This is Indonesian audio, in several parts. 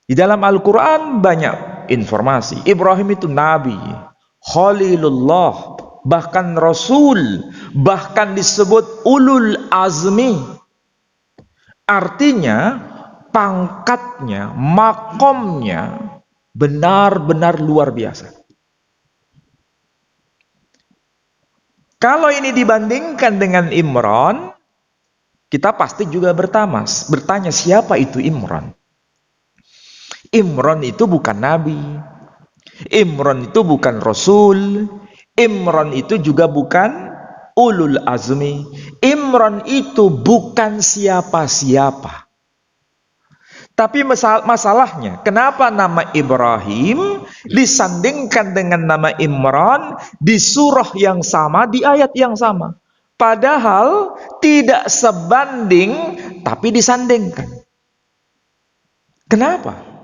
Di dalam Al-Quran banyak informasi. Ibrahim itu nabi, Khalilullah, bahkan Rasul, bahkan disebut ulul azmi. Artinya pangkatnya, makomnya benar-benar luar biasa. Kalau ini dibandingkan dengan Imran, kita pasti juga bertanya siapa itu Imran? Imran itu bukan nabi, Imran itu bukan rasul, Imran itu juga bukan ulul azmi. Imran itu bukan siapa-siapa. Tapi masalahnya, kenapa nama Ibrahim disandingkan dengan nama Imran di surah yang sama, di ayat yang sama? Padahal tidak sebanding, tapi disandingkan. Kenapa?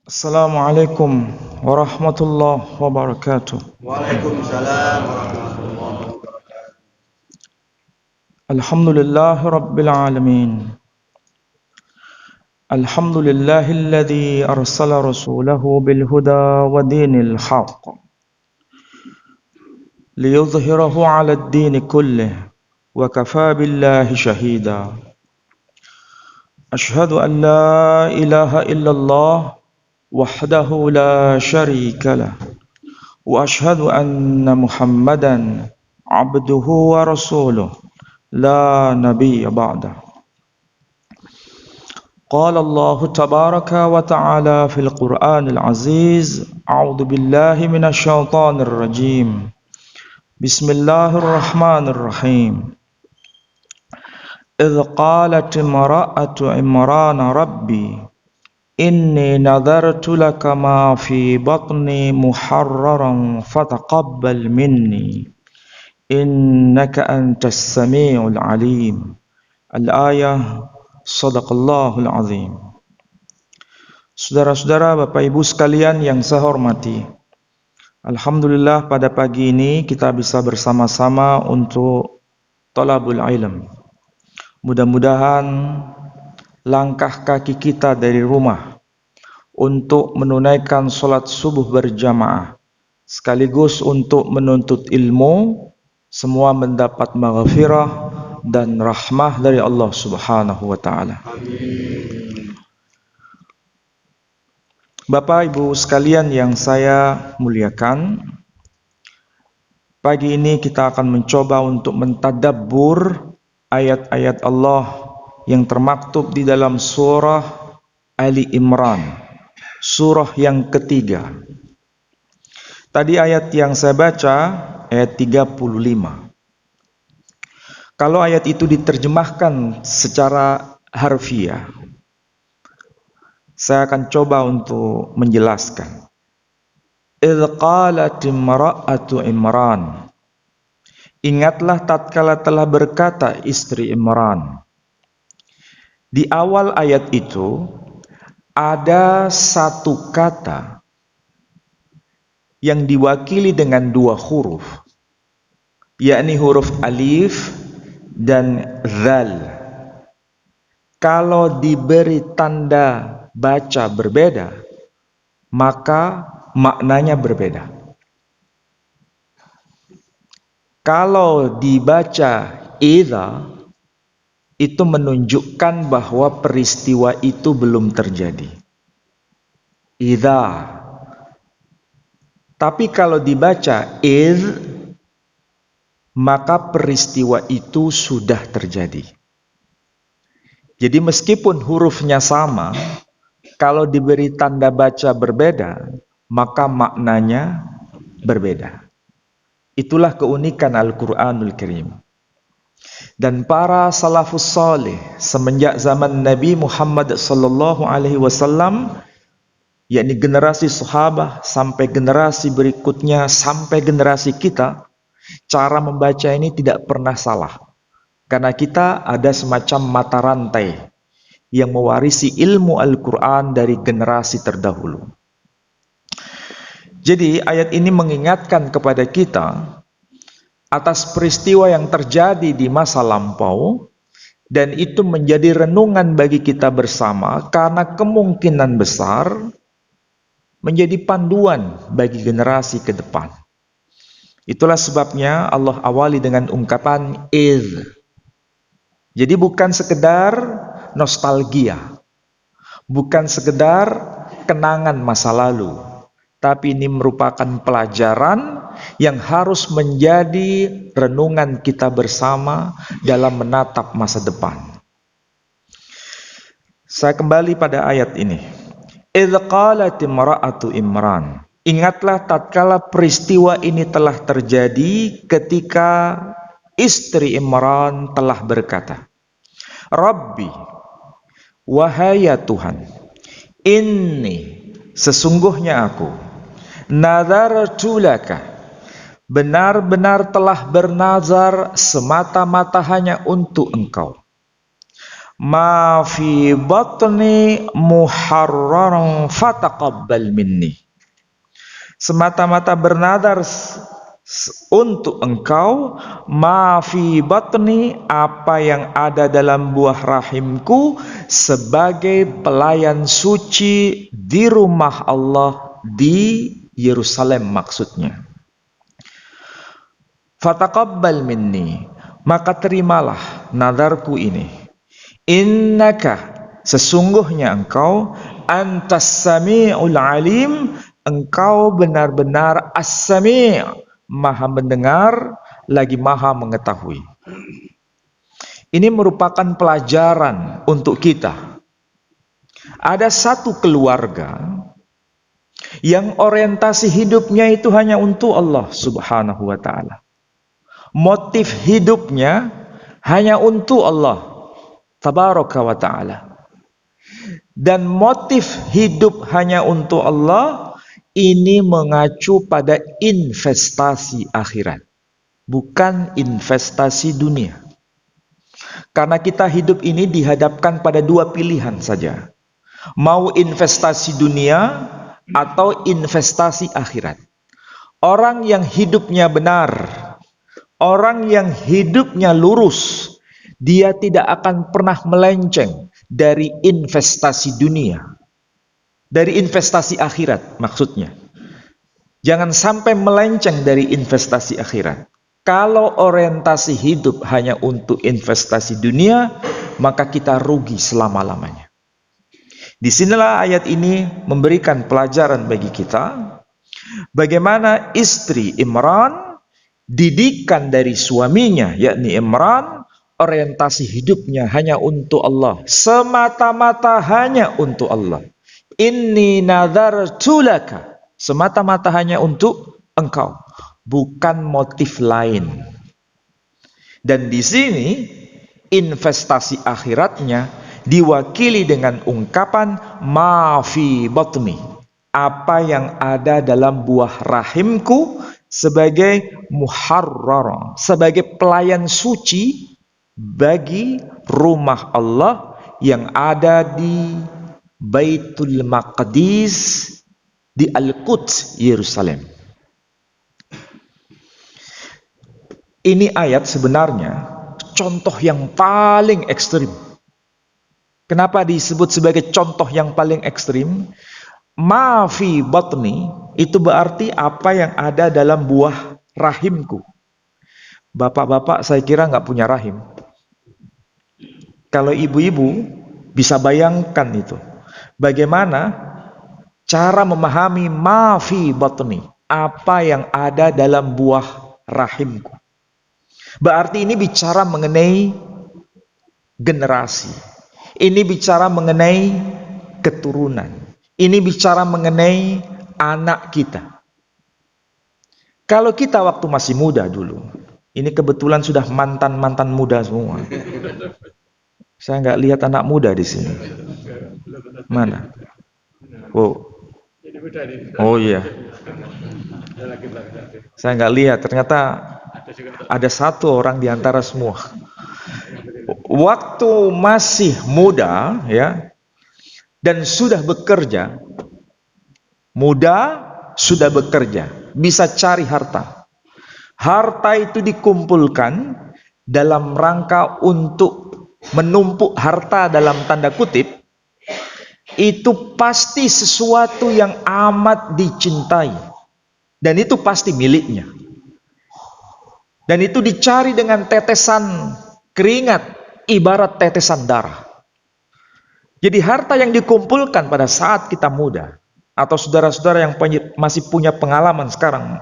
Assalamualaikum warahmatullahi wabarakatuh. Waalaikumsalam warahmatullahi wabarakatuh. Alhamdulillahi rabbil alamin. Alhamdulillahilladzi arsala rasulahu bil huda wa dinil haqq liyudhhirahu 'alad dini kullih wa kafaa billahi shahida. Ashhadu an la ilaha illallah wahdahu la syarika lah wa ashhadu anna Muhammadan abduhu wa rasuluh la nabiyya ba'dah. Qala Allah tabaraka wa ta'ala fil Qur'anil Aziz, a'udzu billahi minasy syaithanir rajim. Bismillahirrahmanirrahim. Idz qalat imra'atu Imran rabbi inni nadartu laka ma fi batni muharraran fataqabbal minni innaka antas samiul alim. Al-ayah. Shadaqallahul azim. Saudara-saudara, Bapak Ibu sekalian yang saya hormati, alhamdulillah pada pagi ini kita bisa bersama-sama untuk thalabul ilm. Mudah-mudahan langkah kaki kita dari rumah untuk menunaikan sholat subuh berjamaah sekaligus untuk menuntut ilmu semua mendapat maghfirah dan rahmah dari Allah Subhanahu wa taala. Bapak Ibu sekalian yang saya muliakan, pagi ini kita akan mencoba untuk mentadabbur ayat-ayat Allah yang termaktub di dalam surah Ali Imran, surah yang ketiga. Tadi ayat yang saya baca ayat 35. Kalau ayat itu diterjemahkan secara harfiah, saya akan coba untuk menjelaskan. Idz qalat imra'atu Imran. Ingatlah tatkala telah berkata istri Imran. Di awal ayat itu ada satu kata yang diwakili dengan dua huruf, yakni huruf alif dan dzal. Kalau diberi tanda baca berbeda, maka maknanya berbeda. Kalau dibaca idza, itu menunjukkan bahwa peristiwa itu belum terjadi. Idza. Tapi kalau dibaca idz, maka peristiwa itu sudah terjadi. Jadi meskipun hurufnya sama, kalau diberi tanda baca berbeda, maka maknanya berbeda. Itulah keunikan Al-Quranul Karim. Dan para salafus salih semenjak zaman Nabi Muhammad sallallahu alaihi wasallam, yakni generasi sahabat sampai generasi berikutnya sampai generasi kita, cara membaca ini tidak pernah salah. Karena kita ada semacam mata rantai yang mewarisi ilmu Al-Quran dari generasi terdahulu. Jadi ayat ini mengingatkan kepada kita atas peristiwa yang terjadi di masa lampau, dan itu menjadi renungan bagi kita bersama karena kemungkinan besar menjadi panduan bagi generasi ke depan. Itulah sebabnya Allah awali dengan ungkapan idh. Jadi bukan sekedar nostalgia, bukan sekedar kenangan masa lalu, tapi ini merupakan pelajaran yang harus menjadi renungan kita bersama dalam menatap masa depan. Saya kembali pada ayat ini. Idz qalat imra'atu Imran. Ingatlah tatkala peristiwa ini telah terjadi ketika istri Imran telah berkata, Rabbi, wahai ya Tuhan, inni, sesungguhnya aku, nadartu laka, benar-benar telah bernazar semata-mata hanya untuk Engkau. Ma fi batni muharraran fataqabbal minni. Semata-mata bernazar untuk Engkau, ma fi batni, apa yang ada dalam buah rahimku, sebagai pelayan suci di rumah Allah di Yerusalem maksudnya. Fataqabbal minni, maka terimalah nadarku ini. Innaka, sesungguhnya Engkau, antas sami'ul alim, Engkau benar-benar as-sami', maha mendengar lagi maha mengetahui. Ini merupakan pelajaran untuk kita. Ada satu keluarga yang orientasi hidupnya itu hanya untuk Allah Subhanahu wa ta'ala. Motif hidupnya hanya untuk Allah Tabaraka wa ta'ala. Dan motif hidup hanya untuk Allah ini mengacu pada investasi akhirat, bukan investasi dunia. Karena kita hidup ini dihadapkan pada dua pilihan saja. Mau investasi dunia atau investasi akhirat. Orang yang hidupnya benar, orang yang hidupnya lurus, dia tidak akan pernah melenceng dari investasi dunia, dari investasi akhirat maksudnya. Jangan sampai melenceng dari investasi akhirat. Kalau orientasi hidup hanya untuk investasi dunia, maka kita rugi selama-lamanya. Disinilah ayat ini memberikan pelajaran bagi kita, bagaimana istri Imran, didikan dari suaminya, yakni Imran, orientasi hidupnya hanya untuk Allah, semata-mata hanya untuk Allah. Inni nadartu laka, semata-mata hanya untuk Engkau, bukan motif lain. Dan di sini investasi akhiratnya diwakili dengan ungkapan ma fi batni, apa yang ada dalam buah rahimku, sebagai muharrar, sebagai pelayan suci bagi rumah Allah yang ada di Baitul Maqdis, di Al-Quds, Yerusalem. Ini ayat sebenarnya contoh yang paling ekstrim. Kenapa disebut sebagai contoh yang paling ekstrim? Ma fi batni itu berarti apa yang ada dalam buah rahimku. Bapak-bapak saya kira nggak punya rahim. Kalau ibu-ibu bisa bayangkan itu. Bagaimana cara memahami ma fi batni, apa yang ada dalam buah rahimku. Berarti ini bicara mengenai generasi. Ini bicara mengenai keturunan. Ini bicara mengenai anak kita. Kalau kita waktu masih muda dulu, ini kebetulan sudah mantan-mantan muda semua. Saya nggak lihat anak muda di sini. Mana? Oh iya. Saya nggak lihat. Ternyata ada satu orang di antara semua. waktu masih muda ya dan sudah bekerja, bisa cari harta. Harta itu dikumpulkan dalam rangka untuk menumpuk harta dalam tanda kutip, itu pasti sesuatu yang amat dicintai dan itu pasti miliknya. Dan itu dicari dengan tetesan keringat, ibarat tetesan darah. Jadi harta yang dikumpulkan pada saat kita muda, atau saudara-saudara yang masih punya pengalaman sekarang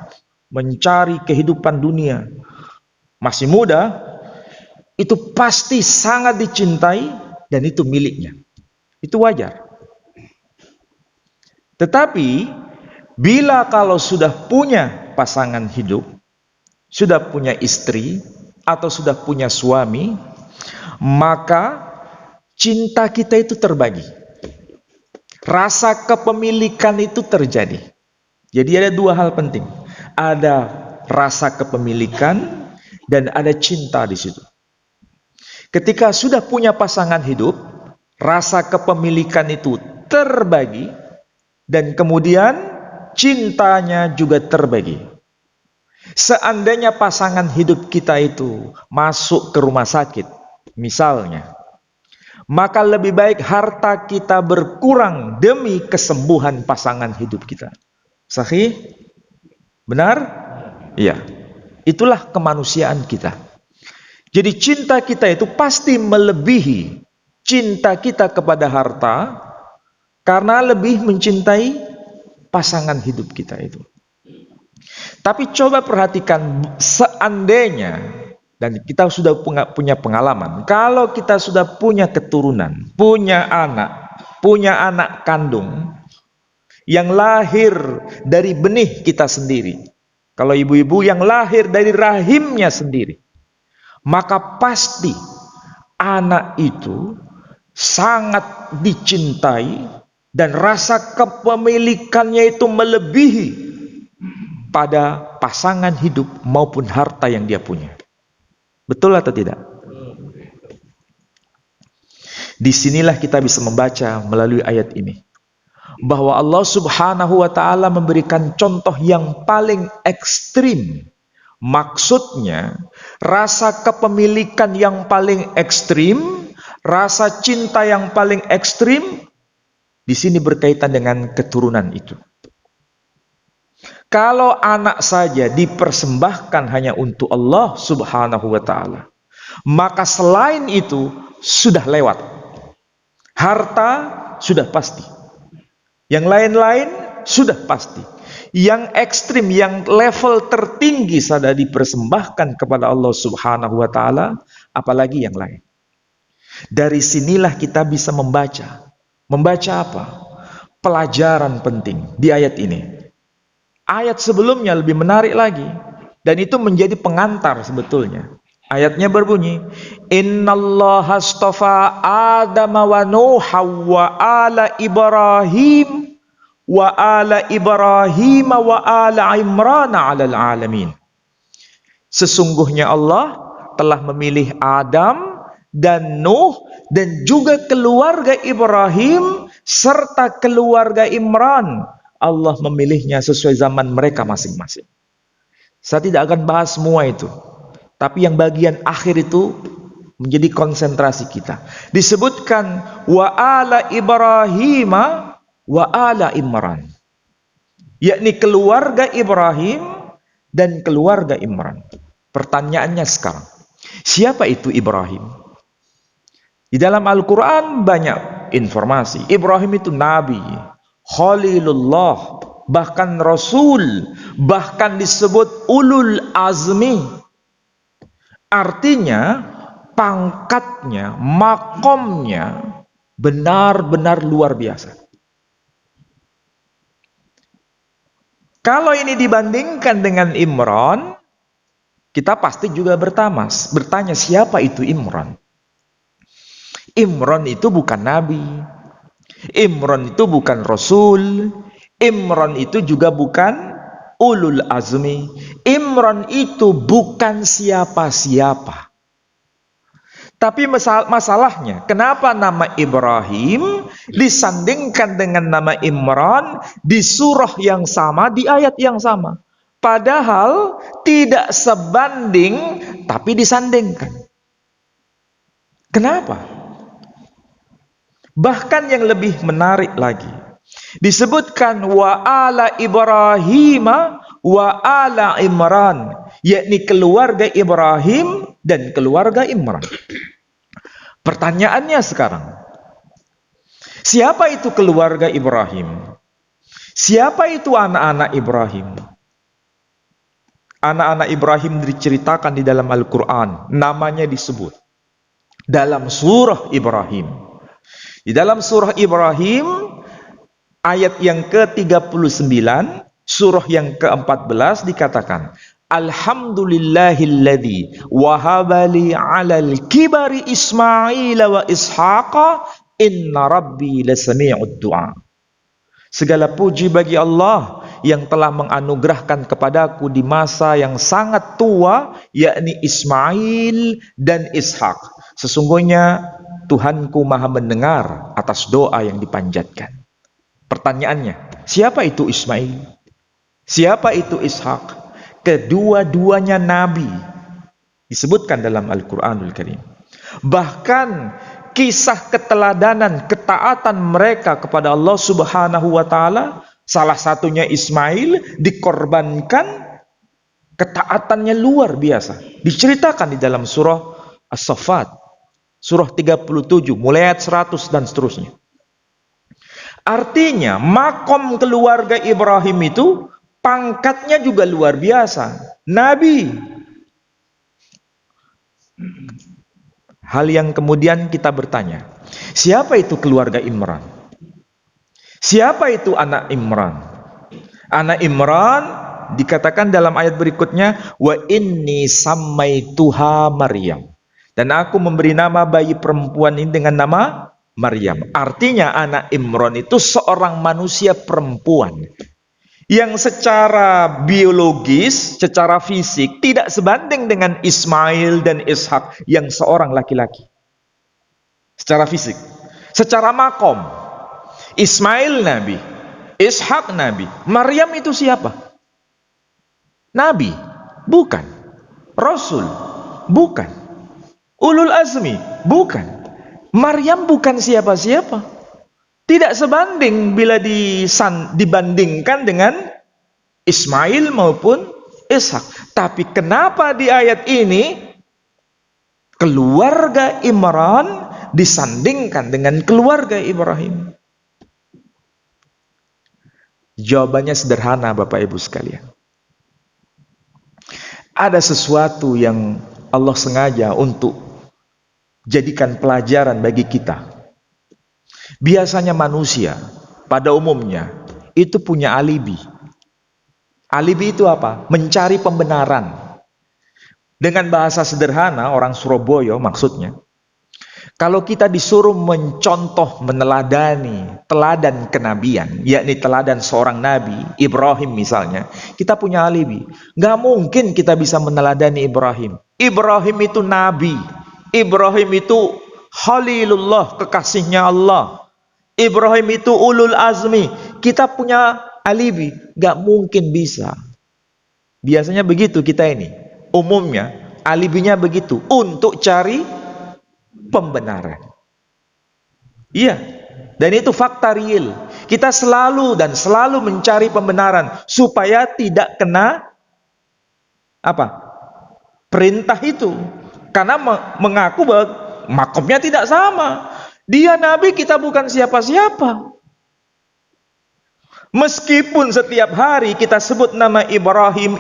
mencari kehidupan dunia, masih muda, itu pasti sangat dicintai dan itu miliknya. Itu wajar. Tetapi bila kalau sudah punya pasangan hidup, sudah punya istri atau sudah punya suami, maka cinta kita itu terbagi. Rasa kepemilikan itu terjadi. Jadi ada dua hal penting. Ada rasa kepemilikan dan ada cinta di situ. Ketika sudah punya pasangan hidup, rasa kepemilikan itu terbagi dan kemudian cintanya juga terbagi. Seandainya pasangan hidup kita itu masuk ke rumah sakit, misalnya, maka lebih baik harta kita berkurang demi kesembuhan pasangan hidup kita. Sahih? Benar? Iya. Itulah kemanusiaan kita. Jadi cinta kita itu pasti melebihi cinta kita kepada harta karena lebih mencintai pasangan hidup kita itu. Tapi coba perhatikan, seandainya, dan kita sudah punya pengalaman, kalau kita sudah punya keturunan, punya anak kandung yang lahir dari benih kita sendiri, kalau ibu-ibu yang lahir dari rahimnya sendiri, maka pasti anak itu sangat dicintai dan rasa kepemilikannya itu melebihi pada pasangan hidup maupun harta yang dia punya. Betul atau tidak? Disinilah kita bisa membaca melalui ayat ini bahwa Allah Subhanahu wa ta'ala memberikan contoh yang paling ekstrim. Maksudnya rasa kepemilikan yang paling ekstrim, rasa cinta yang paling ekstrim di sini berkaitan dengan keturunan itu. Kalau anak saja dipersembahkan hanya untuk Allah Subhanahu wa ta'ala, maka selain itu sudah lewat. Harta sudah pasti. Yang lain-lain sudah pasti. Yang ekstrim, yang level tertinggi sudah dipersembahkan kepada Allah Subhanahu wa ta'ala, apalagi yang lain. Dari sinilah kita bisa membaca. Membaca apa? Pelajaran penting di ayat ini. Ayat sebelumnya lebih menarik lagi, dan itu menjadi pengantar sebetulnya. Ayatnya berbunyi, Innallaha astafa Adama wa Nuha wa ala Ibrahim wa ala Imran 'alal alamin. Sesungguhnya Allah telah memilih Adam dan Nuh dan juga keluarga Ibrahim serta keluarga Imran. Allah memilihnya sesuai zaman mereka masing-masing. Saya tidak akan bahas semua itu, tapi yang bagian akhir itu menjadi konsentrasi kita. Disebutkan wa ala Ibrahim wa ala Imran, yakni keluarga Ibrahim dan keluarga Imran. Pertanyaannya sekarang, siapa itu Ibrahim? Di dalam Al-Quran banyak informasi. Ibrahim itu nabi, Khalilullah, bahkan Rasul, bahkan disebut ulul azmi. Artinya pangkatnya, makomnya benar-benar luar biasa. Kalau ini dibandingkan dengan Imran, kita pasti juga bertanya siapa itu Imran? Imran itu bukan nabi, Imran itu bukan Rasul, Imran itu juga bukan ulul azmi, Imran itu bukan siapa-siapa. Tapi masalahnya, kenapa nama Ibrahim disandingkan dengan nama Imran di surah yang sama, di ayat yang sama? Padahal tidak sebanding, tapi disandingkan. Kenapa? Bahkan yang lebih menarik lagi, disebutkan wa ala Ibrahim wa ala Imran, yakni keluarga Ibrahim dan keluarga Imran. Pertanyaannya sekarang, siapa itu keluarga Ibrahim? Siapa itu anak-anak Ibrahim? Anak-anak Ibrahim diceritakan di dalam Al-Quran, namanya disebut dalam surah Ibrahim. Di dalam surah Ibrahim, ayat yang ke-39, surah yang ke-14 dikatakan, Alhamdulillahilladzi wahabali alal kibari Ismail wa Ishaqa inna rabbi lasami'ud du'a. Segala puji bagi Allah yang telah menganugerahkan kepadaku di masa yang sangat tua, yakni Ismail dan Ishak. Sesungguhnya Tuhanku maha mendengar atas doa yang dipanjatkan. Pertanyaannya, siapa itu Ismail? Siapa itu Ishak? Kedua-duanya nabi disebutkan dalam Al-Quranul Karim. Bahkan kisah keteladanan, ketaatan mereka kepada Allah Subhanahu wa Ta'ala, salah satunya Ismail, dikorbankan, ketaatannya luar biasa. Diceritakan di dalam surah As-Saffat, surah 37, mulai ayat 100 dan seterusnya. Artinya, makom keluarga Ibrahim itu pangkatnya juga luar biasa. Nabi. Hal yang kemudian kita bertanya, siapa itu keluarga Imran? Siapa itu anak Imran? Anak Imran dikatakan dalam ayat berikutnya, wa inni sammaituha Maryam. Dan aku memberi nama bayi perempuan ini dengan nama Maryam. Artinya anak Imran itu seorang manusia perempuan yang secara biologis, secara fisik tidak sebanding dengan Ismail dan Ishak yang seorang laki-laki. Secara fisik, secara makom, Ismail nabi, Ishak nabi. Maryam itu siapa? Nabi? Bukan. Rasul? Bukan. Ulul azmi? Bukan. Maryam bukan siapa-siapa. Tidak sebanding bila dibandingkan dengan Ismail maupun Ishak. Tapi kenapa di ayat ini keluarga Imran disandingkan dengan keluarga Ibrahim? Jawabannya sederhana, Bapak Ibu sekalian. Ada sesuatu yang Allah sengaja untuk jadikan pelajaran bagi kita. Biasanya manusia pada umumnya itu punya alibi. Alibi itu apa? Mencari pembenaran. Dengan bahasa sederhana, orang Surabaya maksudnya, kalau kita disuruh mencontoh, meneladani teladan kenabian, yakni teladan seorang nabi, Ibrahim misalnya, kita punya alibi. Gak mungkin kita bisa meneladani Ibrahim. Ibrahim itu nabi. Ibrahim itu Khalilullah, kekasihnya Allah. Ibrahim itu ulul azmi. Kita punya alibi, gak mungkin bisa. Biasanya begitu kita ini. Umumnya alibinya begitu, untuk cari pembenaran. Iya, dan itu fakta real. Kita selalu mencari pembenaran supaya tidak kena apa? Perintah itu. Karena mengaku bahwa makomnya tidak sama. Dia nabi, kita bukan siapa-siapa. Meskipun setiap hari kita sebut nama Ibrahim,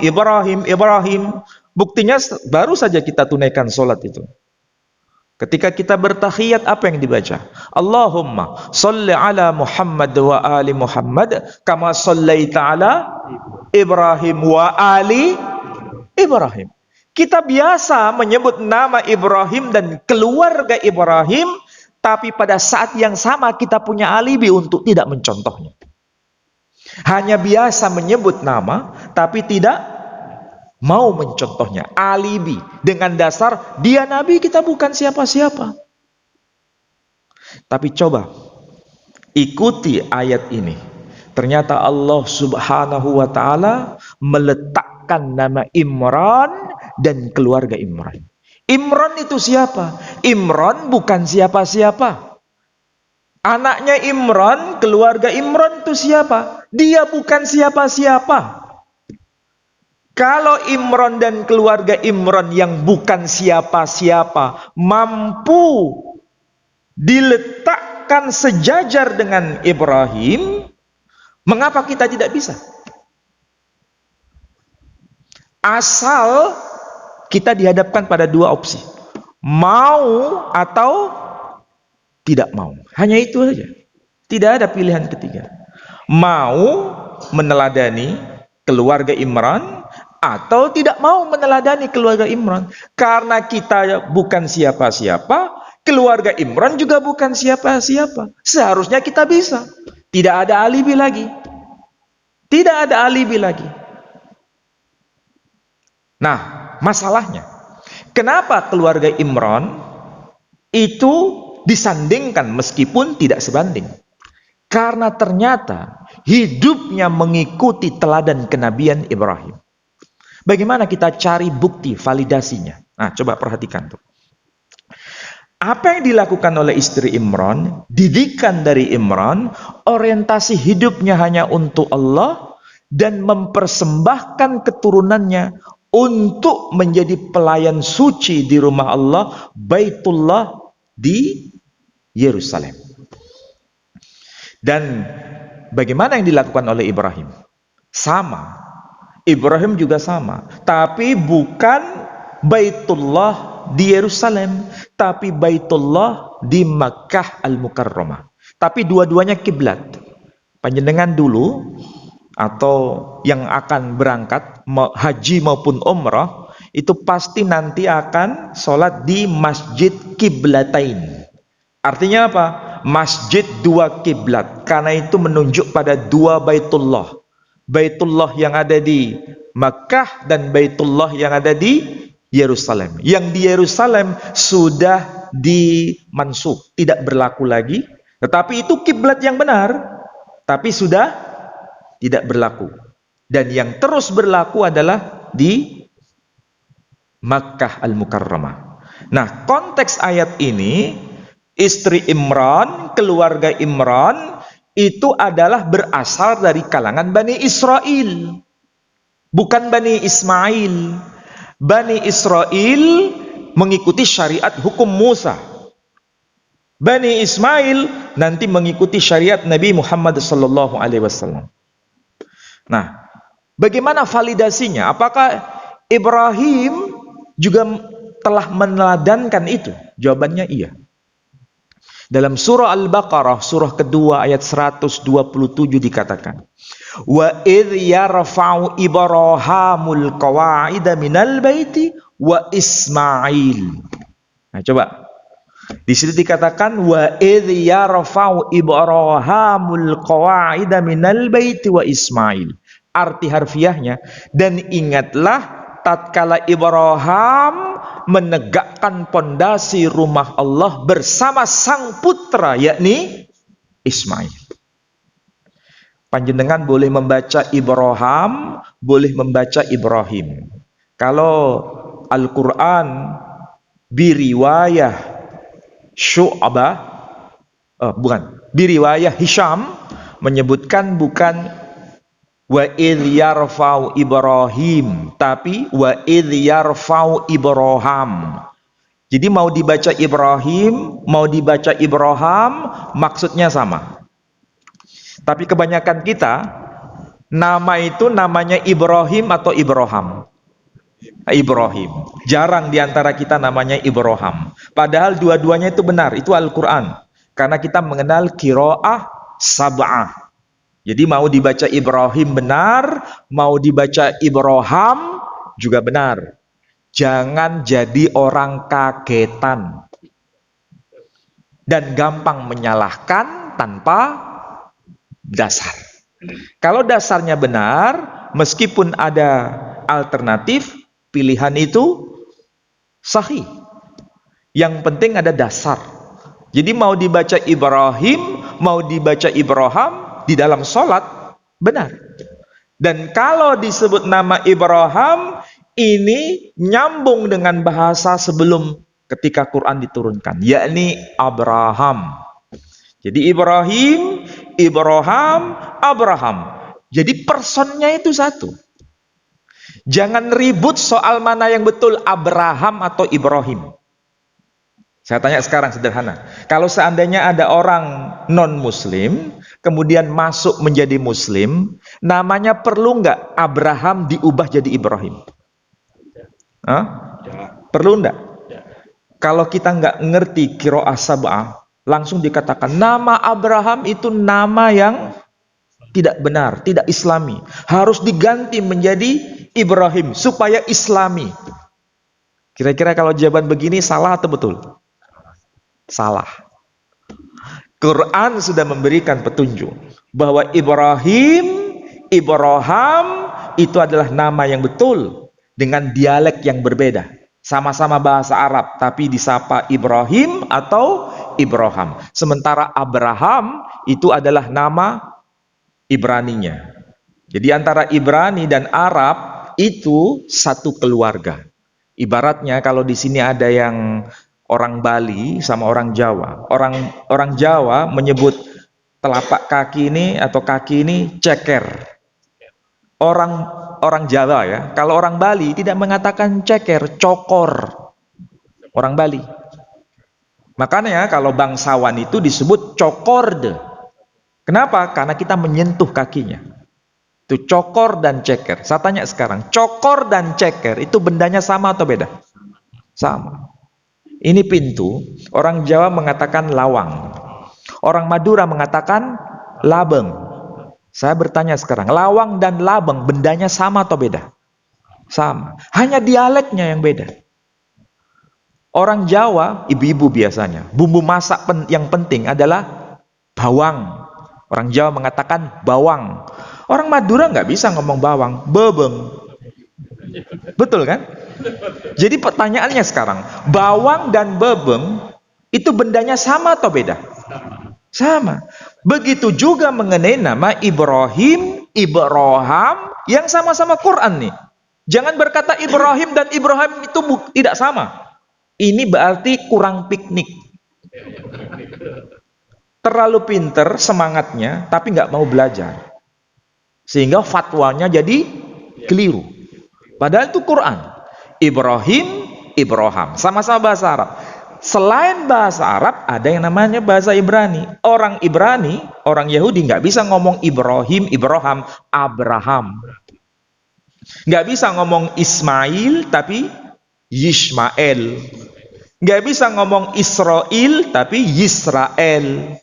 buktinya baru saja kita tunaikan sholat itu. Ketika kita bertahiyat, apa yang dibaca? Allahumma sholli ala Muhammad wa ali Muhammad kama shallaita ala Ibrahim wa ali Ibrahim. Kita biasa menyebut nama Ibrahim dan keluarga Ibrahim, tapi pada saat yang sama kita punya alibi untuk tidak mencontohnya. Hanya biasa menyebut nama, tapi tidak mau mencontohnya, alibi dengan dasar dia nabi, kita bukan siapa-siapa. Tapi coba ikuti ayat ini. Ternyata Allah Subhanahu wa taala meletakkan nama Imran dan keluarga Imran. Imran itu siapa? Imran bukan siapa-siapa. Anaknya Imran, keluarga Imran itu siapa? Dia bukan siapa-siapa. Kalau Imran dan keluarga Imran yang bukan siapa-siapa mampu diletakkan sejajar dengan Ibrahim, mengapa kita tidak bisa? Asal kita dihadapkan pada dua opsi, mau atau tidak mau. Hanya itu saja. Tidak ada pilihan ketiga. Mau meneladani keluarga Imran atau tidak mau meneladani keluarga Imran. Karena kita bukan siapa-siapa, keluarga Imran juga bukan siapa-siapa. Seharusnya kita bisa. Tidak ada alibi lagi. Tidak ada alibi lagi. Nah, masalahnya, kenapa keluarga Imran itu disandingkan meskipun tidak sebanding? Karena ternyata hidupnya mengikuti teladan kenabian Ibrahim. Bagaimana kita cari bukti validasinya? Nah, coba perhatikan tuh. Apa yang dilakukan oleh istri Imran, didikan dari Imran, orientasi hidupnya hanya untuk Allah dan mempersembahkan keturunannya untuk menjadi pelayan suci di rumah Allah, Baitullah di Yerusalem. Dan bagaimana yang dilakukan oleh Ibrahim? Sama. Ibrahim juga sama. Tapi bukan Baitullah di Yerusalem, tapi Baitullah di Makkah Al-Mukarramah. Tapi dua-duanya kiblat. Panjenengan dulu atau yang akan berangkat haji maupun umrah itu pasti nanti akan sholat di Masjid Kiblatain. Artinya apa? Masjid dua kiblat. Karena itu menunjuk pada dua Baitullah. Baitullah yang ada di Makkah dan Baitullah yang ada di Yerusalem. Yang di Yerusalem sudah dimansuh, tidak berlaku lagi. Tetapi itu kiblat yang benar, tapi sudah tidak berlaku. Dan yang terus berlaku adalah di Makkah Al-Mukarramah. Nah, konteks ayat ini, istri Imran, keluarga Imran itu adalah berasal dari kalangan Bani Israel, bukan Bani Ismail. Bani Israel mengikuti syariat hukum Musa. Bani Ismail nanti mengikuti syariat Nabi Muhammad SAW. Nah, bagaimana validasinya? Apakah Ibrahim juga telah meneladankan itu? Jawabannya iya. Dalam surah Al-Baqarah, surah kedua ayat 127 dikatakan, wa idh yarfa'u Ibrahimul qawa'ida minal baiti wa Ismail. Nah, coba. Di situ dikatakan wa idh yarfa'u Ibrahimul qawa'ida minal baiti wa Ismail. Arti harfiahnya, dan ingatlah tatkala Ibrahim menegakkan pondasi rumah Allah bersama sang putra yakni Ismail. Panjenengan boleh membaca Ibrahim, boleh membaca Ibrahim. Kalau Al-Quran biriwayah Syu'bah, biriwayah Hisham menyebutkan bukan wa idh yarfa'u Ibrahim, tapi wa idh yarfa'u Ibrahim. Jadi mau dibaca Ibrahim, mau dibaca Ibrahim, maksudnya sama. Tapi kebanyakan kita nama itu namanya Ibrahim atau Ibrahim. Ibrahim. Jarang diantara kita namanya Ibrahim. Padahal dua-duanya itu benar, itu Al-Quran. Karena kita mengenal qiraah sab'ah. Jadi mau dibaca Ibrahim benar, mau dibaca Ibrahim juga benar. Jangan jadi orang kagetan dan gampang menyalahkan tanpa dasar. Kalau dasarnya benar, meskipun ada alternatif, pilihan itu sahih. Yang penting ada dasar. Jadi mau dibaca Ibrahim, mau dibaca Ibrahim di dalam sholat, benar. Dan kalau disebut nama Ibrahim, ini nyambung dengan bahasa sebelum ketika Quran diturunkan, yakni Abraham. Jadi Ibrahim, Abraham. Jadi personnya itu satu. Jangan ribut soal mana yang betul, Abraham atau Ibrahim. Saya tanya sekarang sederhana. Kalau seandainya ada orang non-muslim, kemudian masuk menjadi muslim, namanya perlu nggak Abraham diubah jadi Ibrahim? Hah? Perlu nggak? Kalau kita nggak ngerti qiraah sab'ah, langsung dikatakan nama Abraham itu nama yang tidak benar, tidak islami. Harus diganti menjadi Ibrahim supaya islami. Kira-kira kalau jawaban begini salah atau betul? Salah. Quran sudah memberikan petunjuk bahwa Ibrahim itu adalah nama yang betul dengan dialek yang berbeda. Sama-sama bahasa Arab, tapi disapa Ibrahim atau Ibrahim. Sementara Abraham itu adalah nama Ibraninya. Jadi antara Ibrani dan Arab itu satu keluarga. Ibaratnya kalau di sini ada yang orang Bali sama orang Jawa. Orang Jawa menyebut telapak kaki ini atau kaki ini ceker. Orang Jawa ya. Kalau orang Bali tidak mengatakan ceker, cokor. Orang Bali. Makanya kalau bangsawan itu disebut cokorde. Kenapa? Karena kita menyentuh kakinya. Itu cokor dan ceker. Saya tanya sekarang, cokor dan ceker itu bendanya sama atau beda? Sama. Ini pintu, orang Jawa mengatakan lawang. Orang Madura mengatakan labeng. Saya bertanya sekarang, lawang dan labeng bendanya sama atau beda? Sama. Hanya dialeknya yang beda. Orang Jawa, ibu-ibu biasanya, bumbu masak yang penting adalah bawang. Orang Jawa mengatakan bawang. Orang Madura nggak bisa ngomong bawang, bebeng. Betul kan? Jadi pertanyaannya sekarang, bawang dan bebeng itu bendanya sama atau beda? Sama. Begitu juga mengenai nama Ibrahim yang sama-sama Quran nih. Jangan berkata Ibrahim dan Ibrahim itu tidak sama. Ini berarti kurang piknik. Terlalu pinter semangatnya, tapi nggak mau belajar. Sehingga fatwanya jadi keliru. Padahal itu Quran. Ibrahim. Sama-sama bahasa Arab. Selain bahasa Arab, ada yang namanya bahasa Ibrani. Orang Ibrani, orang Yahudi nggak bisa ngomong Ibrahim, Abraham. Nggak bisa ngomong Ismail, tapi Yishmael. Nggak bisa ngomong Israel, tapi Yisrael.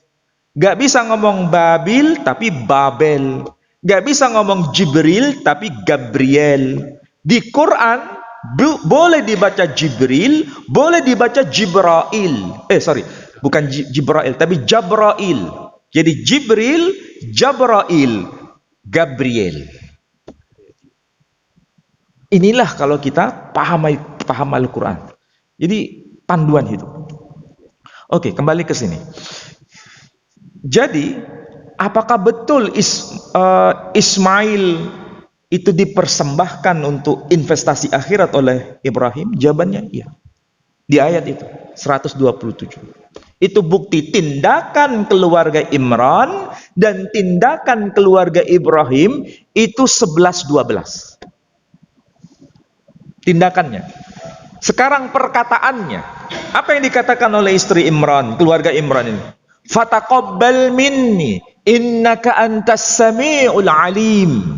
Nggak bisa ngomong Babil, tapi Babel. Nggak bisa ngomong Jibril, tapi Gabriel. Di Quran, boleh dibaca Jibril, boleh dibaca Jibrail. Bukan Jibrail, tapi Jabrail. Jadi Jibril, Jabrail, Gabriel. Inilah kalau kita paham Al-Quran. Jadi panduan hidup. Oke, kembali ke sini. Jadi, apakah betul Ismail itu dipersembahkan untuk investasi akhirat oleh Ibrahim? Jawabannya iya. Di ayat itu 127. Itu bukti tindakan keluarga Imran dan tindakan keluarga Ibrahim itu 11-12. Tindakannya. Sekarang perkataannya. Apa yang dikatakan oleh istri Imran, keluarga Imran ini? Fataqabbal minni innaka antas sami'ul alim.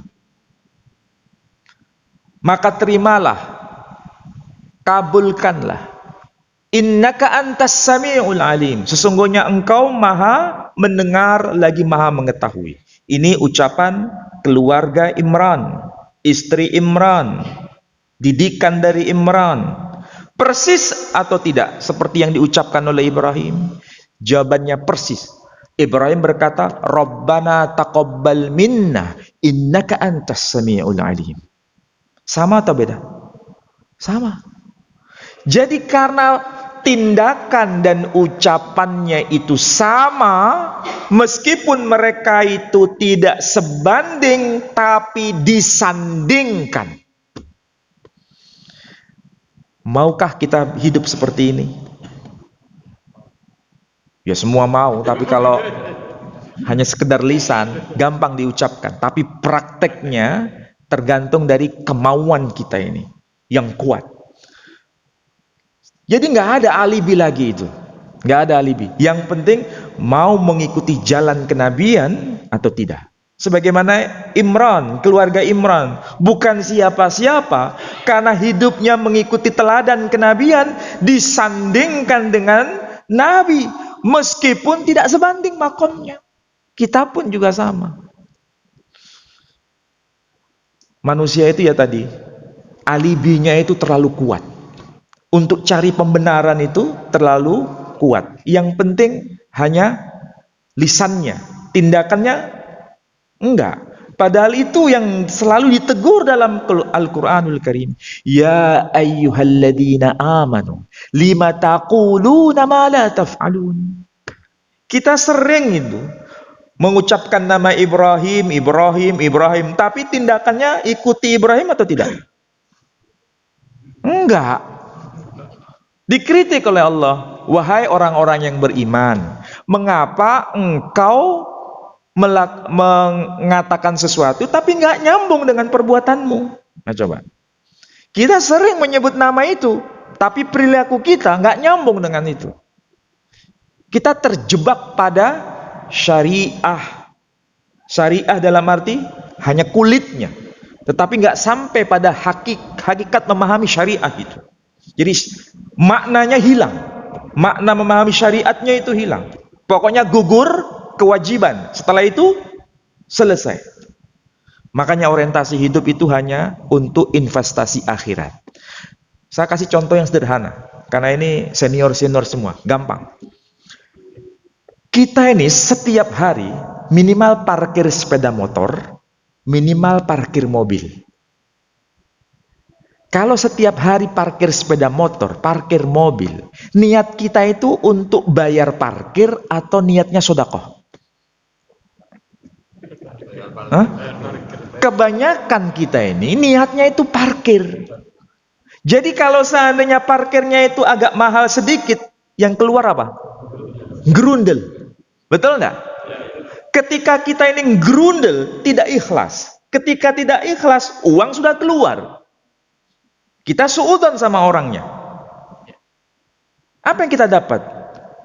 Maka terimalah, kabulkanlah. Innaka antas sami'ul alim. Sesungguhnya engkau maha mendengar lagi maha mengetahui. Ini ucapan keluarga Imran, istri Imran, didikan dari Imran. Persis atau tidak seperti yang diucapkan oleh Ibrahim? Jawabannya persis. Ibrahim berkata, Rabbana taqabbal minna innaka antas sami'ul alim. Sama atau beda? Sama. Jadi karena tindakan dan ucapannya itu sama, meskipun mereka itu tidak sebanding tapi disandingkan. Maukah kita hidup seperti ini? Ya semua mau, tapi kalau hanya sekedar lisan, gampang diucapkan. Tapi prakteknya tergantung dari kemauan kita ini yang kuat. Jadi nggak ada alibi lagi itu, nggak ada alibi. Yang penting mau mengikuti jalan kenabian atau tidak. Sebagaimana Imran, keluarga Imran, bukan siapa-siapa, karena hidupnya mengikuti teladan kenabian, disandingkan dengan Nabi, meskipun tidak sebanding makomnya. Kita pun juga sama. Manusia itu ya tadi, alibinya itu terlalu kuat. Untuk cari pembenaran itu terlalu kuat. Yang penting hanya lisannya, tindakannya enggak. Padahal itu yang selalu ditegur dalam Al-Quranul Karim. Ya ayyuhalladzina amanu lima taquluna ma la taf'alun. Kita sering itu mengucapkan nama Ibrahim, tapi tindakannya ikuti Ibrahim atau tidak? Enggak. Dikritik oleh Allah, wahai orang-orang yang beriman, mengapa engkau mengatakan sesuatu tapi nggak nyambung dengan perbuatanmu? Nah coba, kita sering menyebut nama itu, tapi perilaku kita nggak nyambung dengan itu. Kita terjebak pada syariah. Syariah dalam arti hanya kulitnya, tetapi nggak sampai pada hakikat memahami syariah itu. Jadi maknanya hilang, makna memahami syariatnya itu hilang. Pokoknya gugur kewajiban, setelah itu selesai. Makanya orientasi hidup itu hanya untuk investasi akhirat. Saya kasih contoh yang sederhana, karena ini senior-senior semua, gampang. Kita ini setiap hari minimal parkir sepeda motor, minimal parkir mobil. Kalau setiap hari parkir sepeda motor, parkir mobil, niat kita itu untuk bayar parkir atau niatnya sedekah? Kebanyakan kita ini niatnya itu parkir. Jadi kalau seandainya parkirnya itu agak mahal sedikit, yang keluar apa? Gerundel. Betul enggak? Ketika kita ini gerundel, tidak ikhlas. Ketika tidak ikhlas, uang sudah keluar. Kita suudzon sama orangnya. Apa yang kita dapat?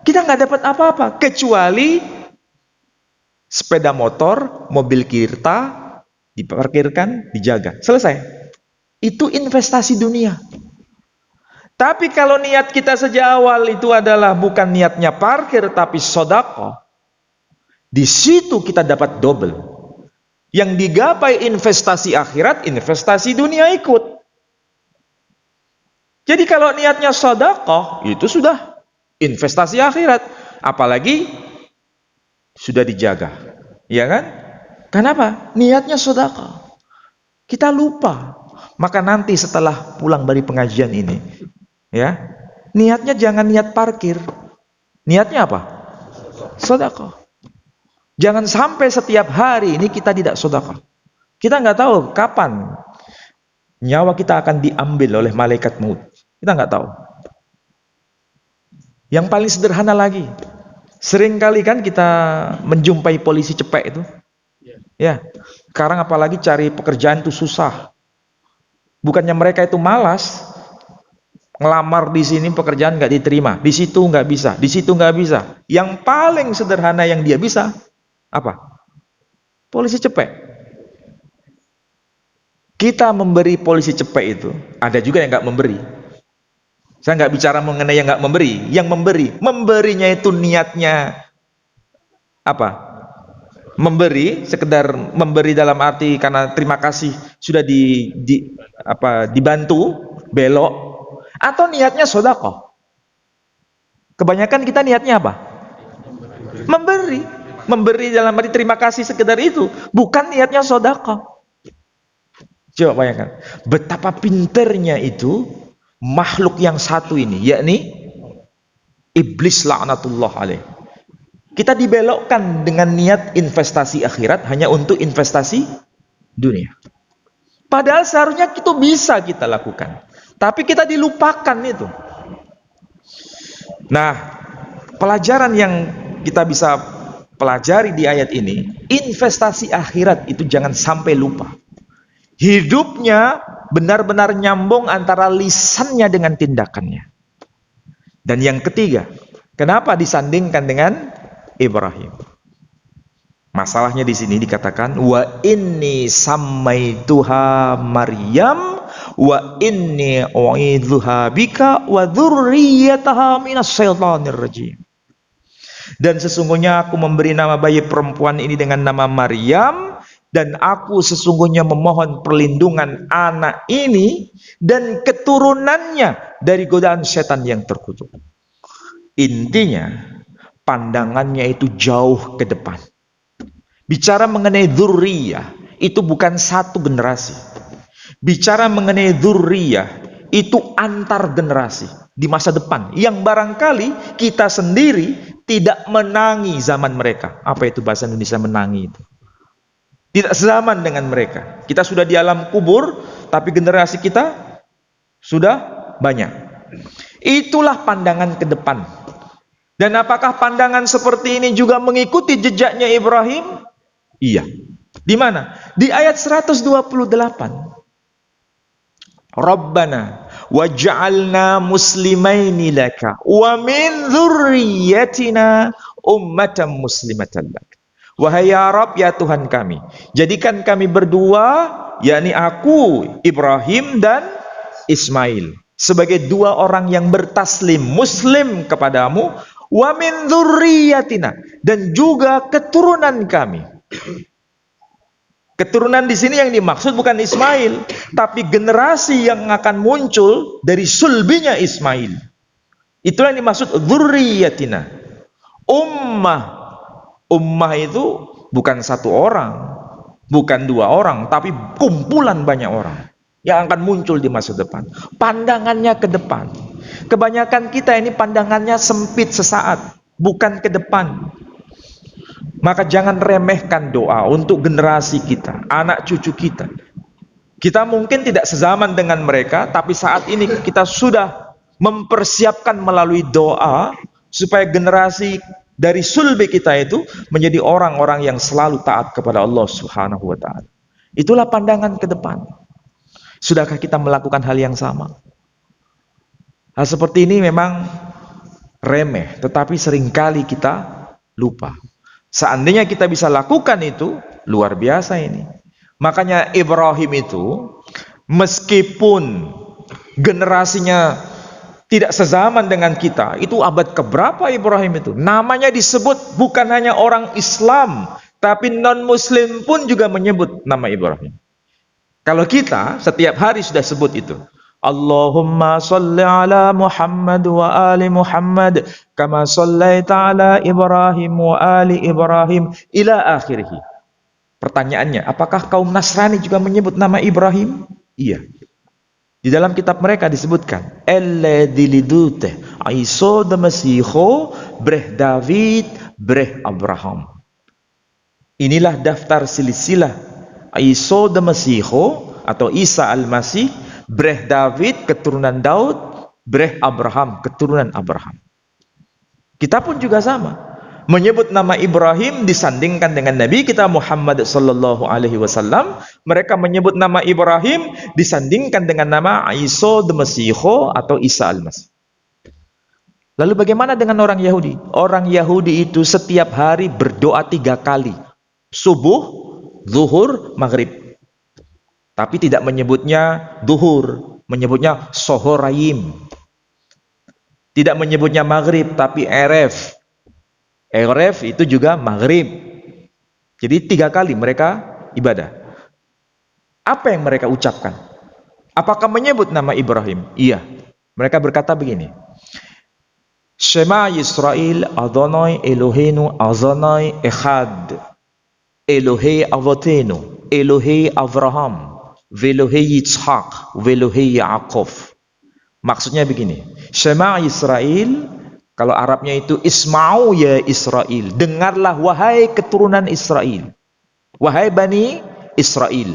Kita nggak dapat apa-apa kecuali sepeda motor, mobil kita diparkirkan, dijaga, selesai. Itu investasi dunia. Tapi kalau niat kita sejak awal itu adalah bukan niatnya parkir tapi sedekah, di situ kita dapat double. Yang digapai investasi akhirat, investasi dunia ikut. Jadi kalau niatnya sedekah, itu sudah investasi akhirat. Apalagi sudah dijaga. Ya kan? Kenapa? Niatnya sedekah. Kita lupa. Maka nanti setelah pulang dari pengajian ini, ya, niatnya jangan niat parkir. Niatnya apa? Sedekah. Jangan sampai setiap hari ini kita tidak sedekah. Kita nggak tahu kapan nyawa kita akan diambil oleh malaikat maut. Kita nggak tahu. Yang paling sederhana lagi, sering kali kan kita menjumpai polisi cepek itu. Ya, sekarang apalagi cari pekerjaan itu susah. Bukannya mereka itu malas, ngelamar di sini pekerjaan nggak diterima, di situ nggak bisa, di situ nggak bisa. Yang paling sederhana yang dia bisa apa? Polisi cepek. Kita memberi polisi cepek itu, ada juga yang nggak memberi. Saya nggak bicara mengenai yang nggak memberi, yang memberinya itu niatnya apa? Memberi, sekedar memberi dalam arti karena terima kasih sudah dibantu, belok, atau niatnya sedekah. Kebanyakan kita niatnya apa? Memberi dalam arti terima kasih sekedar itu, bukan niatnya sedekah. Coba bayangkan, betapa pinternya itu makhluk yang satu ini, yakni iblis laknatullah alaih. Kita dibelokkan dengan niat investasi akhirat hanya untuk investasi dunia. Padahal seharusnya itu bisa kita lakukan, tapi kita dilupakan itu. Nah, pelajaran yang kita bisa pelajari di ayat ini, investasi akhirat itu jangan sampai lupa. Hidupnya benar-benar nyambung antara lisannya dengan tindakannya. Dan yang ketiga, kenapa disandingkan dengan Ibrahim? Masalahnya di sini dikatakan wa inni sammaituha Maryam wa inni u'idzuha bika wa dzurriyyataha minas syaitonir rajim. Dan sesungguhnya aku memberi nama bayi perempuan ini dengan nama Maryam, dan aku sesungguhnya memohon perlindungan anak ini dan keturunannya dari godaan setan yang terkutuk. Intinya, pandangannya itu jauh ke depan. Bicara mengenai dzurriyah, itu bukan satu generasi. Bicara mengenai dzurriyah, itu antar generasi di masa depan, yang barangkali kita sendiri tidak menangi zaman mereka. Apa itu bahasa Indonesia menangi itu? Tidak sezaman dengan mereka. Kita sudah di alam kubur, tapi generasi kita sudah banyak. Itulah pandangan ke depan. Dan apakah pandangan seperti ini juga mengikuti jejaknya Ibrahim? Iya. Di mana? Di ayat 128. Rabbana waj'alna muslimaini laka wa min dzurriyyatina ummatan muslimatan lak. Wahai ya Rabb, ya Tuhan kami, jadikan kami berdua, yakni aku, Ibrahim dan Ismail, sebagai dua orang yang bertaslim muslim kepadamu, wa min dzurriyyatina, dan juga keturunan kami. Keturunan di sini yang dimaksud bukan Ismail, tapi generasi yang akan muncul dari sulbinya Ismail. Itulah yang dimaksud dzurriyyatina. Ummah itu bukan satu orang, bukan dua orang, tapi kumpulan banyak orang yang akan muncul di masa depan. Pandangannya ke depan. Kebanyakan kita ini pandangannya sempit sesaat, bukan ke depan. Maka jangan remehkan doa untuk generasi kita, anak cucu kita. Kita mungkin tidak sezaman dengan mereka, tapi saat ini kita sudah mempersiapkan melalui doa supaya generasi dari sulbi kita itu menjadi orang-orang yang selalu taat kepada Allah Subhanahu wa taala. Itulah pandangan ke depan. Sudahkah kita melakukan hal yang sama? Hal seperti ini memang remeh, tetapi seringkali kita lupa. Seandainya kita bisa lakukan itu, luar biasa ini. Makanya Ibrahim itu, meskipun generasinya tidak sezaman dengan kita, itu abad keberapa Ibrahim itu? Namanya disebut bukan hanya orang Islam, tapi non-Muslim pun juga menyebut nama Ibrahim. Kalau kita setiap hari sudah sebut itu, Allahumma salli ala Muhammad wa ali Muhammad kama sallaita ala Ibrahim wa ali Ibrahim ila akhirih. Pertanyaannya, apakah kaum Nasrani juga menyebut nama Ibrahim? Iya. Di dalam kitab mereka disebutkan Eladilidute Aiso de Masiho Breh David Breh Abraham. Inilah daftar silsilah Aiso de Masiho atau Isa al-Masih, Breh David keturunan Daud, Breh Abraham keturunan Abraham. Kita pun juga sama, menyebut nama Ibrahim disandingkan dengan Nabi kita Muhammad sallallahu alaihi wasallam. Mereka menyebut nama Ibrahim disandingkan dengan nama Isa the Masiho atau Isa al-Masih. Lalu bagaimana dengan orang Yahudi? Orang Yahudi itu setiap hari berdoa 3 kali, subuh, zuhur, maghrib. Tapi tidak menyebutnya duhur, menyebutnya sohorayim. Tidak menyebutnya maghrib, tapi eref. Eref itu juga maghrib. Jadi 3 kali mereka ibadah. Apa yang mereka ucapkan? Apakah menyebut nama Ibrahim? Iya. Mereka berkata begini. Shema Yisrael Adonai Eloheinu Adonai Echad. Elohei Avotenu, Elohei Avraham. Velohei Yitzhak, Velohei Yaakov. Maksudnya begini, Shema Israel, kalau Arabnya itu Isma'u ya Israel, dengarlah wahai keturunan Israel, wahai Bani Israel.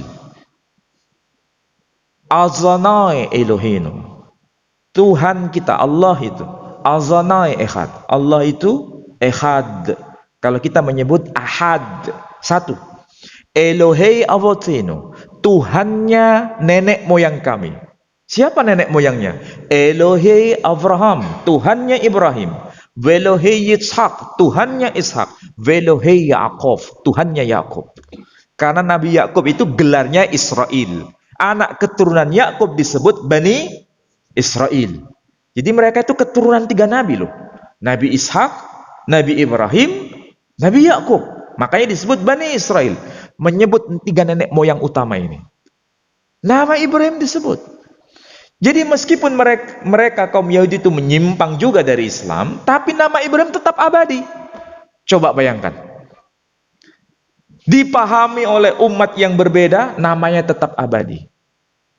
Azanai Elohinu, Tuhan kita, Allah itu Azanai Ehad, Allah itu Ehad. Kalau kita menyebut Ahad, satu. Elohei Avotinu, Tuhannya nenek moyang kami. Siapa nenek moyangnya? Elohei Abraham, Tuhannya Ibrahim. Velohei Yitzhak, Tuhannya Ishak. Velohei Yaakov, Tuhannya Yakub. Karena Nabi Yakub itu gelarnya Israel. Anak keturunan Yakub disebut Bani Israel. Jadi mereka itu keturunan 3 nabi loh. Nabi Ishak, Nabi Ibrahim, Nabi Yakub. Makanya disebut Bani Israel. Menyebut 3 nenek moyang utama ini. Nama Ibrahim disebut. Jadi meskipun mereka kaum Yahudi itu menyimpang juga dari Islam, tapi nama Ibrahim tetap abadi. Coba bayangkan. Dipahami oleh umat yang berbeda, namanya tetap abadi.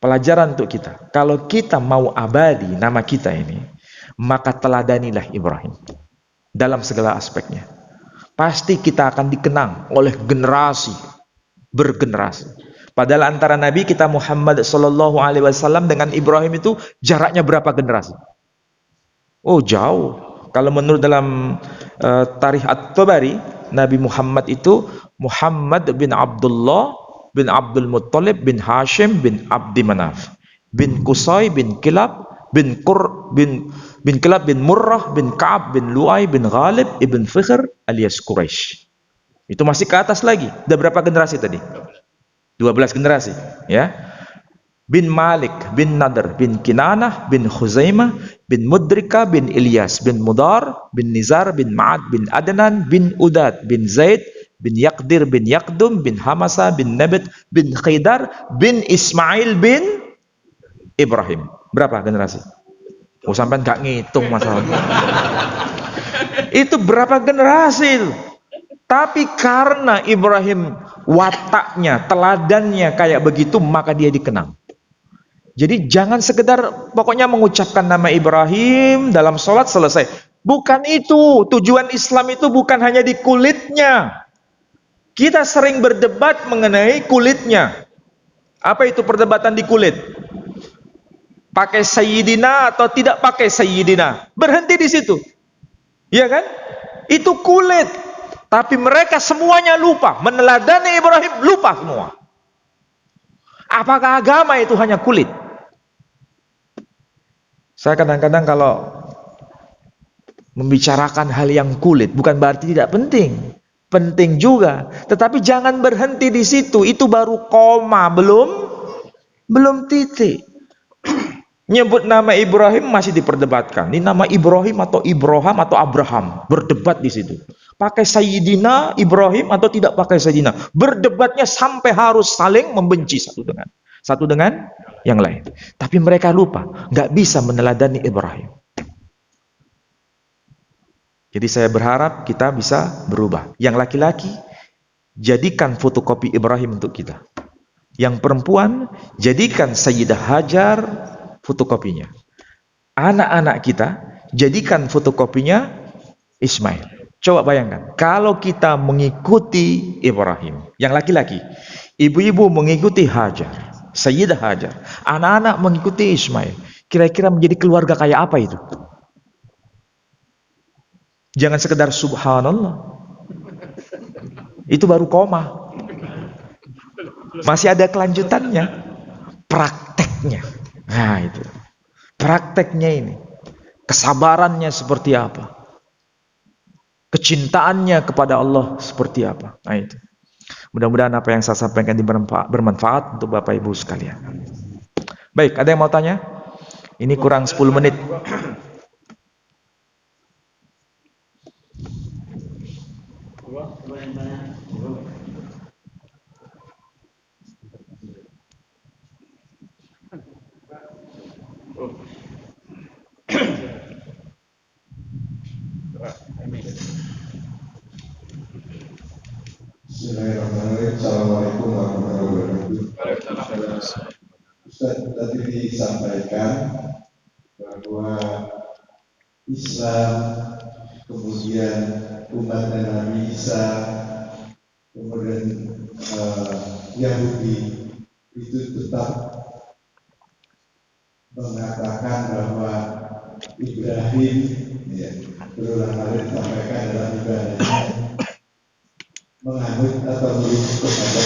Pelajaran untuk kita. Kalau kita mau abadi nama kita ini, maka teladanilah Ibrahim. Dalam segala aspeknya. Pasti kita akan dikenang oleh generasi bergenerasi. Padahal antara Nabi kita Muhammad sallallahu alaihi wasallam dengan Ibrahim itu jaraknya berapa generasi? Oh, jauh. Kalau menurut dalam Tarikh At-Tabari, Nabi Muhammad itu Muhammad bin Abdullah bin Abdul Muttalib bin Hashim bin Abdi Manaf bin Qusay bin Kilab bin Kilab bin Murrah bin Ka'ab bin Lu'ay bin Ghalib ibn Fikhr alias Quraisy. Itu masih ke atas lagi. Udah berapa generasi tadi? 12 generasi, ya. Bin Malik bin Nadr bin Kinanah bin Khuzaimah bin Mudrika bin Ilyas bin Mudar bin Nizar bin Ma'ad bin Adnan bin Udad bin Zaid bin Yaqdir bin Yaqdum bin Hamasa bin Nabat bin Khidar bin Ismail bin Ibrahim. Berapa generasi? Oh, sampai nggak ngitung masalahnya. Itu berapa generasi itu? Tapi karena Ibrahim wataknya, teladannya kayak begitu, maka dia dikenang. Jadi jangan sekedar pokoknya mengucapkan nama Ibrahim dalam sholat selesai. Bukan itu. Tujuan Islam itu bukan hanya di kulitnya. Kita sering berdebat mengenai kulitnya. Apa itu perdebatan di kulit? Pakai Sayyidina atau tidak pakai Sayyidina? Berhenti di situ. Iya kan? Itu kulit. Tapi mereka semuanya lupa. Meneladani Ibrahim, lupa semua. Apakah agama itu hanya kulit? Saya kadang-kadang kalau membicarakan hal yang kulit, bukan berarti tidak penting. Penting juga. Tetapi jangan berhenti di situ. Itu baru koma, belum titik. Nyebut nama Ibrahim masih diperdebatkan. Ini nama Ibrahim atau Ibrahim atau Abraham. Berdebat di situ. Pakai Sayyidina Ibrahim atau tidak pakai Sayyidina. Berdebatnya sampai harus saling membenci satu dengan yang lain. Tapi mereka lupa, nggak bisa meneladani Ibrahim. Jadi saya berharap kita bisa berubah. Yang laki-laki, jadikan fotokopi Ibrahim untuk kita. Yang perempuan, jadikan Sayyidah Hajar fotokopinya. Anak-anak kita, jadikan fotokopinya Ismail. Coba bayangkan, kalau kita mengikuti Ibrahim, yang laki-laki, ibu-ibu mengikuti Hajar, Sayyidah Hajar, anak-anak mengikuti Ismail, kira-kira menjadi keluarga kayak apa itu? Jangan sekedar subhanallah. Itu baru koma. Masih ada kelanjutannya. Prakteknya. Nah itu. Prakteknya ini. Kesabarannya seperti apa? Kecintaannya kepada Allah seperti apa? Nah itu. Mudah-mudahan apa yang saya sampaikan bermanfaat untuk Bapak Ibu sekalian. Baik, ada yang mau tanya? Ini kurang 10 menit. Bismillahirrahmanirrahim. Assalamualaikum warahmatullahi wabarakatuh. tadi disampaikan bahwa Islam, kemudian umat Nabi Isa, kemudian Yahudi itu tetap mengatakan bahwa Ibrahim, ya, berulang kali disampaikan dalam ibadahnya, menganut atau merujuk kepada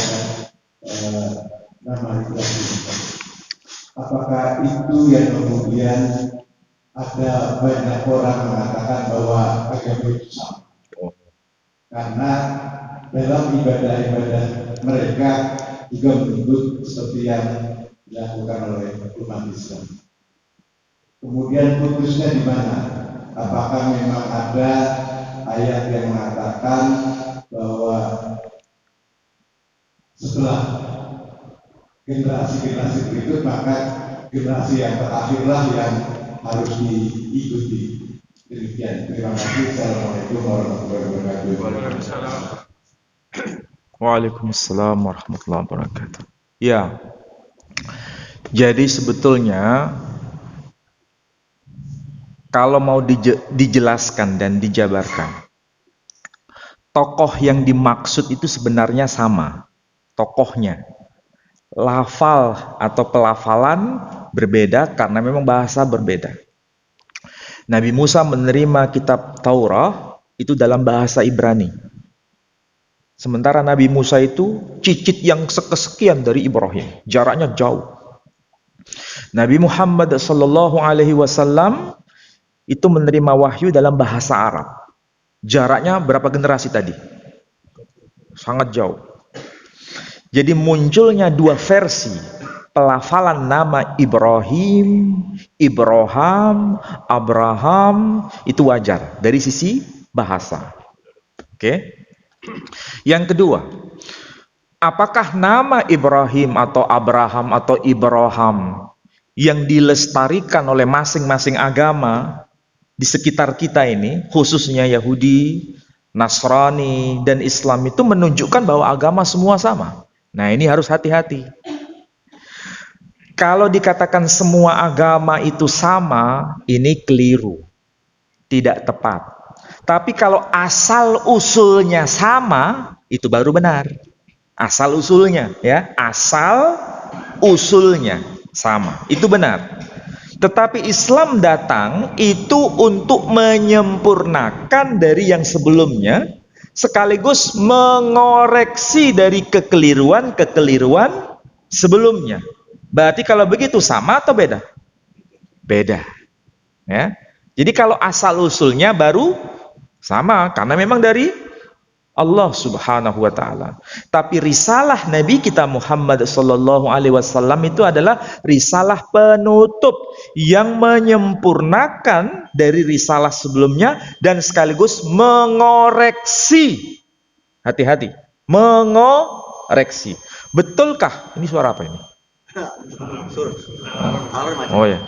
nama Ibrahim. Apakah itu yang kemudian ada banyak orang mengatakan bahwa agama itu sama? Karena dalam ibadah-ibadah mereka juga menyebut seperti yang dilakukan oleh umat Islam. Kemudian putusnya di mana? Apakah memang ada ayat yang mengatakan bahwa setelah generasi-generasi berikut maka generasi yang terakhirlah yang harus diikuti? Demikian. Terima kasih. Assalamualaikum warahmatullahi wabarakatuh. Waalaikumsalam warahmatullahi wabarakatuh. Ya, jadi sebetulnya kalau mau dijelaskan dan dijabarkan, tokoh yang dimaksud itu sebenarnya sama tokohnya. Lafal atau pelafalan berbeda karena memang bahasa berbeda. Nabi Musa menerima kitab Taurat itu dalam bahasa Ibrani. Sementara Nabi Musa itu cicit yang sekesekian dari Ibrahim, jaraknya jauh. Nabi Muhammad SAW itu menerima wahyu dalam bahasa Arab. Jaraknya berapa generasi tadi? Sangat jauh. Jadi munculnya dua versi pelafalan nama Ibrahim, Abraham itu wajar dari sisi bahasa. Oke. Yang kedua, apakah nama Ibrahim atau Abraham atau Ibrahim yang dilestarikan oleh masing-masing agama di sekitar kita ini, khususnya Yahudi, Nasrani, dan Islam itu menunjukkan bahwa agama semua sama? Nah, ini harus hati-hati. Kalau dikatakan semua agama itu sama, ini keliru, tidak tepat. Tapi kalau asal usulnya sama, itu baru benar. Asal usulnya, ya, asal usulnya sama, itu benar. Tetapi Islam datang itu untuk menyempurnakan dari yang sebelumnya, sekaligus mengoreksi dari kekeliruan sebelumnya. Berarti kalau begitu sama atau beda? Beda. Ya. Jadi kalau asal usulnya baru sama karena memang dari Allah Subhanahu wa taala. Tapi risalah Nabi kita Muhammad sallallahu alaihi wasallam itu adalah risalah penutup yang menyempurnakan dari risalah sebelumnya dan sekaligus mengoreksi. Hati-hati, mengoreksi. Betulkah? Ini suara apa ini? Oh ya.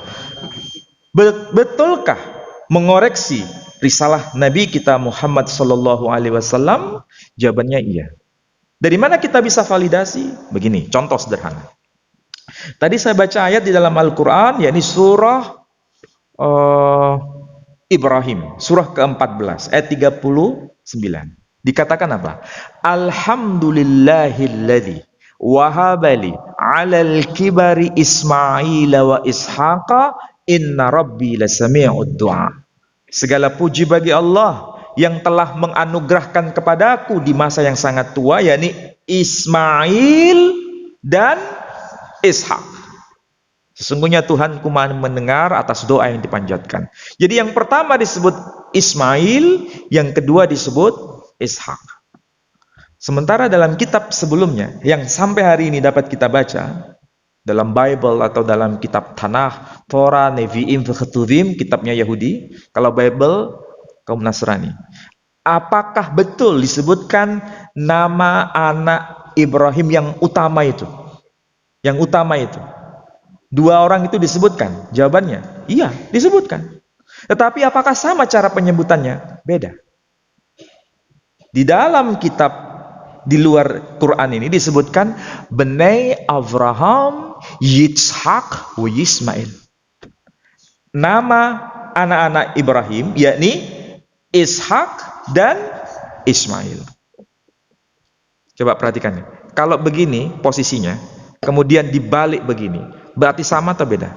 Betulkah mengoreksi risalah Nabi kita Muhammad sallallahu alaihi wasallam? Jawabannya iya. Dari mana kita bisa validasi? Begini, contoh sederhana. Tadi saya baca ayat di dalam Al-Qur'an, yakni surah Ibrahim, surah ke-14 ayat 39. Dikatakan apa? Alhamdulillahilladzi wahabali 'alal kibari Ismaila wa Ishaqa inna rabbi lasami'ud du'a. Segala puji bagi Allah yang telah menganugerahkan kepadaku di masa yang sangat tua, yakni Ismail dan Ishak. Sesungguhnya Tuhanku Maha mendengar atas doa yang dipanjatkan. Jadi yang pertama disebut Ismail, yang kedua disebut Ishak. Sementara dalam kitab sebelumnya yang sampai hari ini dapat kita baca dalam Bible atau dalam kitab Tanakh, Torah, Nevi'im, Ketuvim, kitabnya Yahudi, kalau Bible kaum Nasrani. Apakah betul disebutkan nama anak Ibrahim yang utama itu? Yang utama itu. Dua orang itu disebutkan? Jawabannya, iya, disebutkan. Tetapi apakah sama cara penyebutannya? Beda. Di dalam kitab di luar Quran ini disebutkan Bnei Abraham, Yitzhak, wa Ismail. Nama anak-anak Ibrahim yakni Ishak dan Ismail. Coba perhatikan nih. Kalau begini posisinya, kemudian dibalik begini, berarti sama atau beda?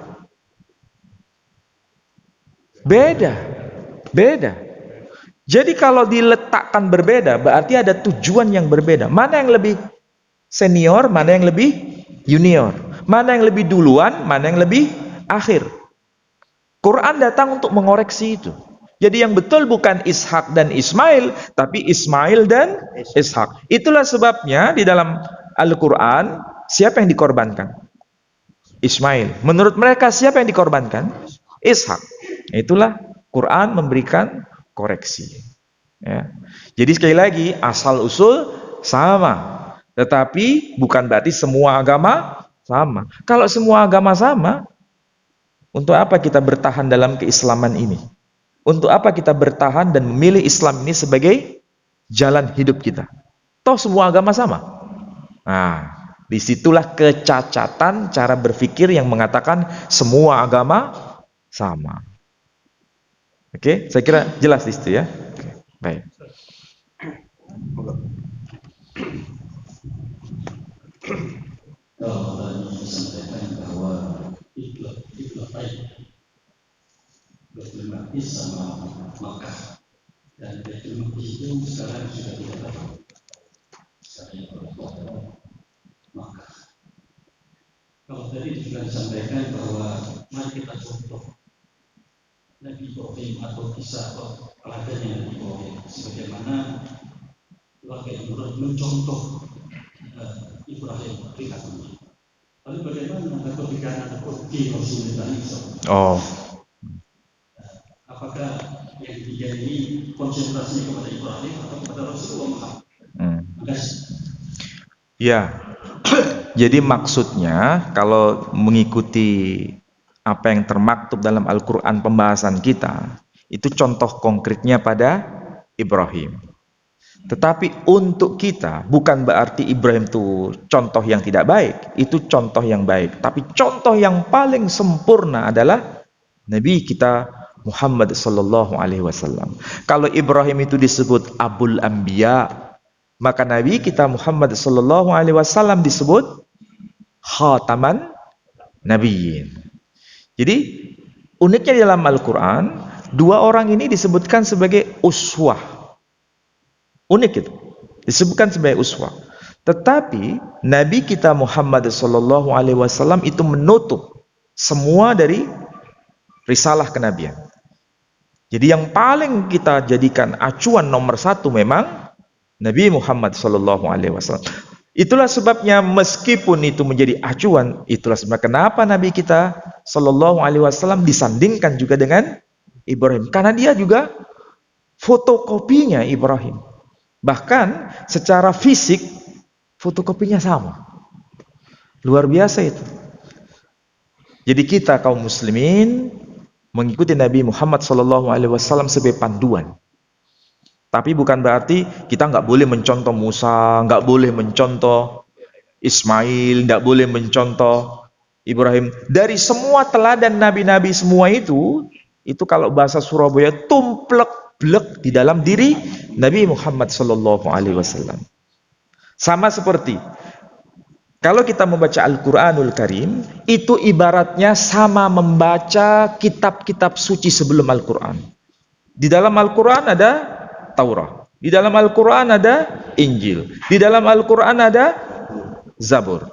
Beda. Beda. Jadi kalau diletakkan berbeda, berarti ada tujuan yang berbeda. Mana yang lebih senior, mana yang lebih junior. Mana yang lebih duluan, mana yang lebih akhir. Quran datang untuk mengoreksi itu. Jadi yang betul bukan Ishak dan Ismail, tapi Ismail dan Ishak. Itulah sebabnya di dalam Al-Quran, siapa yang dikorbankan? Ismail. Menurut mereka siapa yang dikorbankan? Ishak. Itulah Quran memberikan koreksi. Ya. Jadi sekali lagi asal usul sama, tetapi bukan berarti semua agama sama. Kalau semua agama sama, untuk apa kita bertahan dalam keislaman ini? Untuk apa kita bertahan dan memilih Islam ini sebagai jalan hidup kita? Toh semua agama sama. Nah, disitulah kecacatan cara berpikir yang mengatakan semua agama sama. Oke, saya kira jelas di situ ya. Baik. Kalau tadi disampaikan bahwa ikhlaf Baitul Maqdis sama Makkah, dan Baitul Maqdis itu sekarang sudah tidak ada. Sekarang berada Makkah. Kalau tadi juga disampaikan bahwa mari kita contoh Nabi Ibrahim atau kisah atau teladannya Nabi Ibrahim, sebagaimana keluarga Ibrahim mencontoh Ibrahim perilakunya. Lalu bagaimana ketika ada Nabi Rasulullah SAW? Oh. Apakah yang ketiga ini konsentrasinya kepada Ibrahim atau kepada Rasulullah Muhammad? Ya. Jadi maksudnya kalau mengikuti apa yang termaktub dalam Al-Quran pembahasan kita, itu contoh konkretnya pada Ibrahim. Tetapi untuk kita, bukan berarti Ibrahim itu contoh yang tidak baik, itu contoh yang baik. Tapi contoh yang paling sempurna adalah Nabi kita Muhammad sallallahu alaihi wasallam. Kalau Ibrahim itu disebut Abul Anbiya, maka Nabi kita Muhammad sallallahu alaihi wasallam disebut Khataman Nabiyyin. Jadi uniknya di dalam Al-Quran, dua orang ini disebutkan sebagai uswah. Unik itu, disebutkan sebagai uswah. Tetapi Nabi kita Muhammad SAW itu menutup semua dari risalah kenabian. Jadi yang paling kita jadikan acuan nomor satu memang Nabi Muhammad SAW. Itulah sebabnya meskipun itu menjadi acuan, itulah sebabnya kenapa Nabi kita Sallallahu Alaihi Wasallam disandingkan juga dengan Ibrahim, karena dia juga fotokopinya Ibrahim. Bahkan secara fisik fotokopinya sama. Luar biasa itu. Jadi kita kaum muslimin mengikuti Nabi Muhammad Sallallahu Alaihi Wasallam sebagai panduan. Tapi bukan berarti kita nggak boleh mencontoh Musa, nggak boleh mencontoh Ismail, nggak boleh mencontoh Ibrahim. Dari semua teladan nabi-nabi semua itu kalau bahasa Surabaya tumplek-blek di dalam diri Nabi Muhammad Sallallahu Alaihi Wasallam. Sama seperti kalau kita membaca Al-Quranul Karim, itu ibaratnya sama membaca kitab-kitab suci sebelum Al-Quran. Di dalam Al-Quran ada Taurat, di dalam Al-Quran ada Injil, di dalam Al-Quran ada Zabur.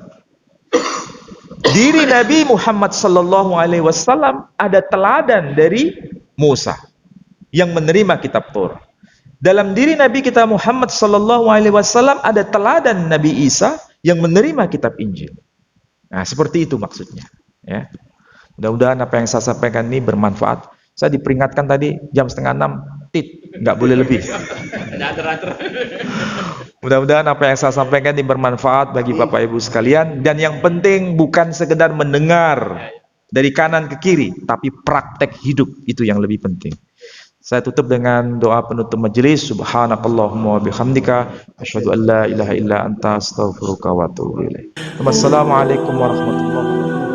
Diri Nabi Muhammad Sallallahu Alaihi Wasallam ada teladan dari Musa yang menerima kitab Taurat. Dalam diri Nabi kita Muhammad Sallallahu Alaihi Wasallam ada teladan Nabi Isa yang menerima kitab Injil. Nah, seperti itu maksudnya. Ya. Mudah-mudahan apa yang saya sampaikan ini bermanfaat. Saya diperingatkan tadi jam 5:30. Nggak boleh lebih. Mudah-mudahan apa yang saya sampaikan ini bermanfaat bagi Bapak Ibu sekalian, dan yang penting bukan sekedar mendengar dari kanan ke kiri, tapi praktek hidup itu yang lebih penting. Saya tutup dengan doa penutup majelis. Subhanakallahumma wa bihamdika asyhadu an la ilaha illa anta astaghfiruka wa atubu ilaik. Wassalamualaikum warahmatullahi wabarakatuh.